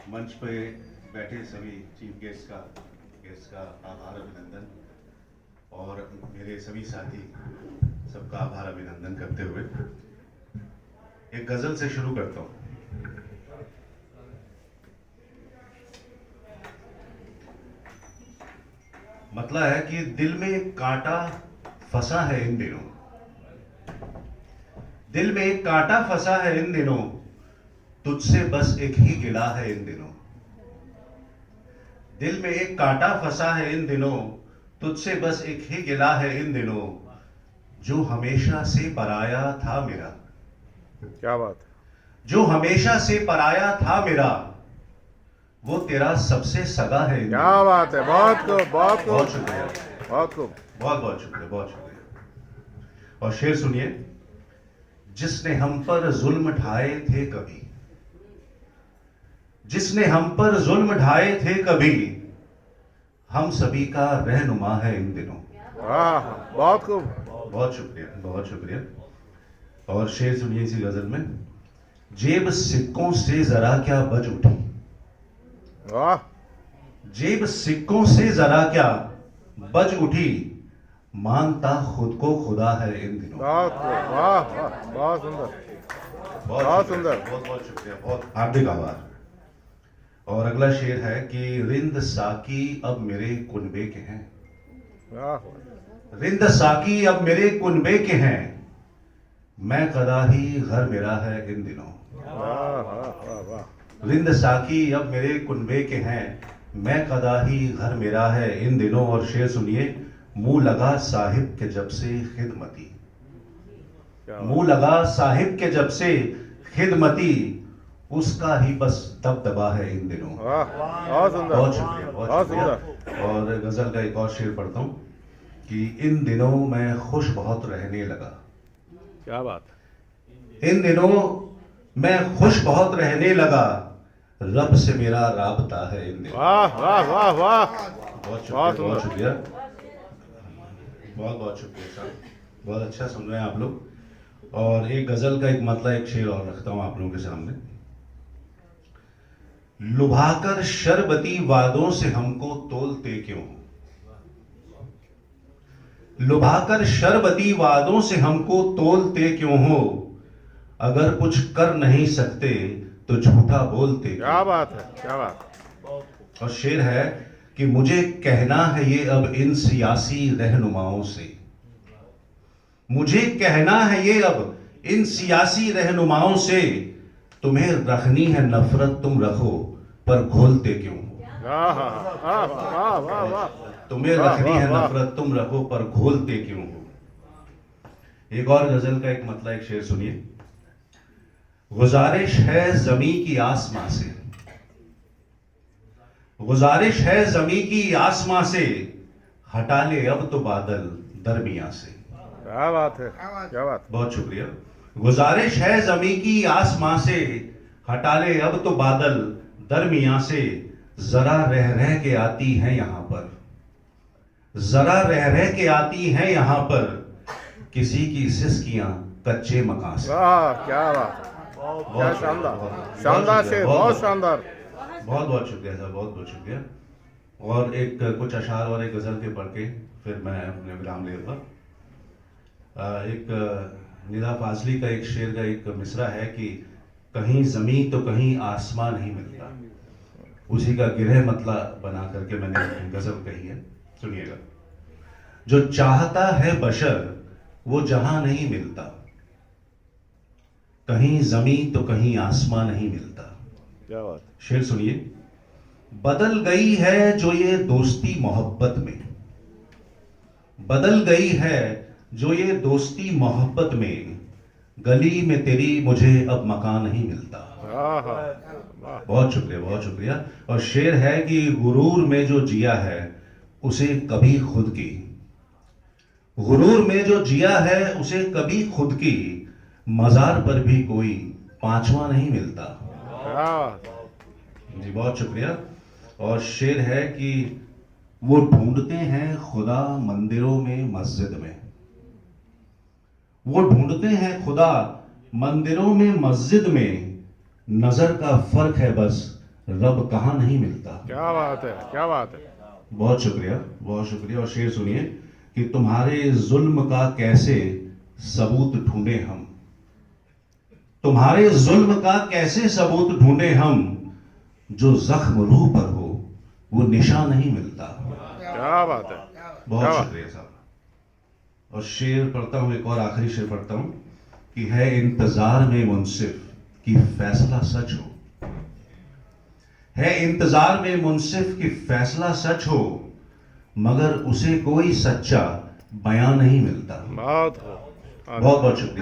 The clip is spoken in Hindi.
मंच पे बैठे सभी चीफ गेस्ट का आभार अभिनंदन और मेरे सभी साथी सबका आभार अभिनंदन करते हुए एक गजल से शुरू करता हूं। मतलब है कि दिल में एक कांटा फंसा है इन दिनों, दिल में एक कांटा फंसा है इन दिनों, तुझसे बस एक ही गिला है इन दिनों। दिल में एक कांटा फंसा है इन दिनों, तुझसे बस एक ही गिला है इन दिनों, जो हमेशा से पराया था मेरा। क्या बात है। जो हमेशा से पराया था मेरा, वो तेरा सबसे सगा है इन क्या दिनों। बात है। बहुत खूब, बहुत खूब, बहुत शुक्रिया, बहुत खूब। बहुत बहुत शुक्रिया, बहुत शुक्रिया। और शेर सुनिए। जिसने हम पर जुल्म ढाए थे कभी, जिसने हम पर जुल्म ढाए थे कभी, हम सभी का रहनुमा है इन दिनों। वाह, बहुत खूब। बहुत शुक्रिया, बहुत शुक्रिया। और शेर सुनिए इसी गजल में। जेब सिक्कों से जरा क्या बज उठी, वाह, जेब सिक्कों से जरा क्या बज उठी, मानता खुद को खुदा है इन दिनों। बहुत खूब। वाह वाह, बहुत सुंदर, बहुत शुक्रिया, सुंदर। बहुत बहुत शुक्रिया, बहुत हार्दिक आभार। और अगला शेर है कि रिंद साकी अब मेरे कुनबे के हैं, वाह, रिंद साकी अब मेरे कुनबे के हैं, मैं कदा ही घर मेरा है इन दिनों। वाह वाह वाह। रिंद साकी अब मेरे कुनबे के हैं, मैं कदा ही घर मेरा है इन दिनों। और शेर सुनिए। मुंह लगा साहिब के जब से खिदमती, मुंह लगा साहिब के जब से खिदमती, उसका ही बस दबदबा है इन दिनों। वाह, बहुत सुंदर, बहुत शुक्रिया, बहुत बहुत शुक्रिया। सुंदर। और गजल का एक और शेर पढ़ता हूं कि इन दिनों मैं खुश बहुत रहने लगा, क्या बात है। इन दिनों मैं खुश बहुत रहने लगा, रब से मेरा राबता है इन दिनों। वाह वाह वाह वाह। बहुत शुक्रिया, बहुत शुक्रिया, बहुत बहुत शुक्रिया साहब। बहुत अच्छा सुन रहे हैं आप लोग। और एक गजल का एक मतलब एक शेर और रखता हूं आप लोगों के सामने। लुभाकर शरबती वादों से हमको तोलते क्यों, लुभाकर शरबती वादों से हमको तोलते क्यों हो, अगर कुछ कर नहीं सकते तो झूठा बोलते क्यों। क्या बात है, क्या बात। और शेर है कि मुझे कहना है ये अब इन सियासी रहनुमाओं से, मुझे कहना है ये अब इन सियासी रहनुमाओं से, तुम्हें रखनी है नफरत तुम रखो पर घोलते क्यों। वाह वाह वाह वाह वाह। तुम्हें रखनी है नफरत तुम रखो पर घोलते क्यों हो। एक और गजल का एक मतलब एक शेर सुनिए। गुजारिश है जमी की आसमां से, गुजारिश है जमी की आसमां से, हटा ले अब तो बादल दरमियां से। क्या बात है, क्या बात। बहुत शुक्रिया। गुजारिश है जमी की आसमां से, हटा ले अब तो बादल दरमियां से, जरा रह रह के आती है यहां पर, जरा रह रह के आती है यहां पर, किसी की सिसकियां कच्चे मकान से। वाह, क्या बात है। क्या शानदार, शानदार शेर, बहुत शानदार। बहुत बहुत शुक्रिया सर, बहुत बहुत शुक्रिया। और एक कुछ अशार और एक गजल के पढ़ के फिर मैं अपने विराम लेगा। एक निदा फाजली का एक शेर का एक मिसरा है कि कहीं जमीन तो कहीं आसमान नहीं मिलता, उसी का गिरह मतलब बना करके मैंने गजल कही है। सुनिएगा। जो चाहता है बशर वो जहां नहीं मिलता, कहीं जमीन तो कहीं आसमान नहीं मिलता। क्या बात। शेर सुनिए। बदल गई है जो ये दोस्ती मोहब्बत में, बदल गई है जो ये दोस्ती मोहब्बत में, गली में तेरी मुझे अब मकान नहीं मिलता। बहुत शुक्रिया, बहुत शुक्रिया। और शेर है कि गुरूर में जो जिया है उसे कभी खुद की, गुरूर में जो जिया है उसे कभी खुद की, मजार पर भी कोई पांचवा नहीं मिलता। जी बहुत शुक्रिया। और शेर है कि वो ढूंढते हैं खुदा मंदिरों में मस्जिद में, वो ढूंढते हैं खुदा मंदिरों में मस्जिद में, नजर का फर्क है बस रब कहाँ नहीं मिलता। क्या बात है, क्या बात है। बहुत शुक्रिया, बहुत शुक्रिया। और शेर सुनिए कि तुम्हारे जुल्म का कैसे सबूत ढूंढे हम, तुम्हारे जुल्म का कैसे सबूत ढूंढे हम, जो जख्म रूह पर हो वो निशा नहीं मिलता। क्या बात है। बहुत शुक्रिया साहब। और शेर पढ़ता हूं, एक और आखिरी शेर पढ़ता हूं कि है इंतजार में मुंसिफ कि फैसला सच हो, है इंतजार में मुंसिफ कि फैसला सच हो, मगर उसे कोई सच्चा बयां नहीं मिलता। बहुत बहुत बहुत शुक्रिया।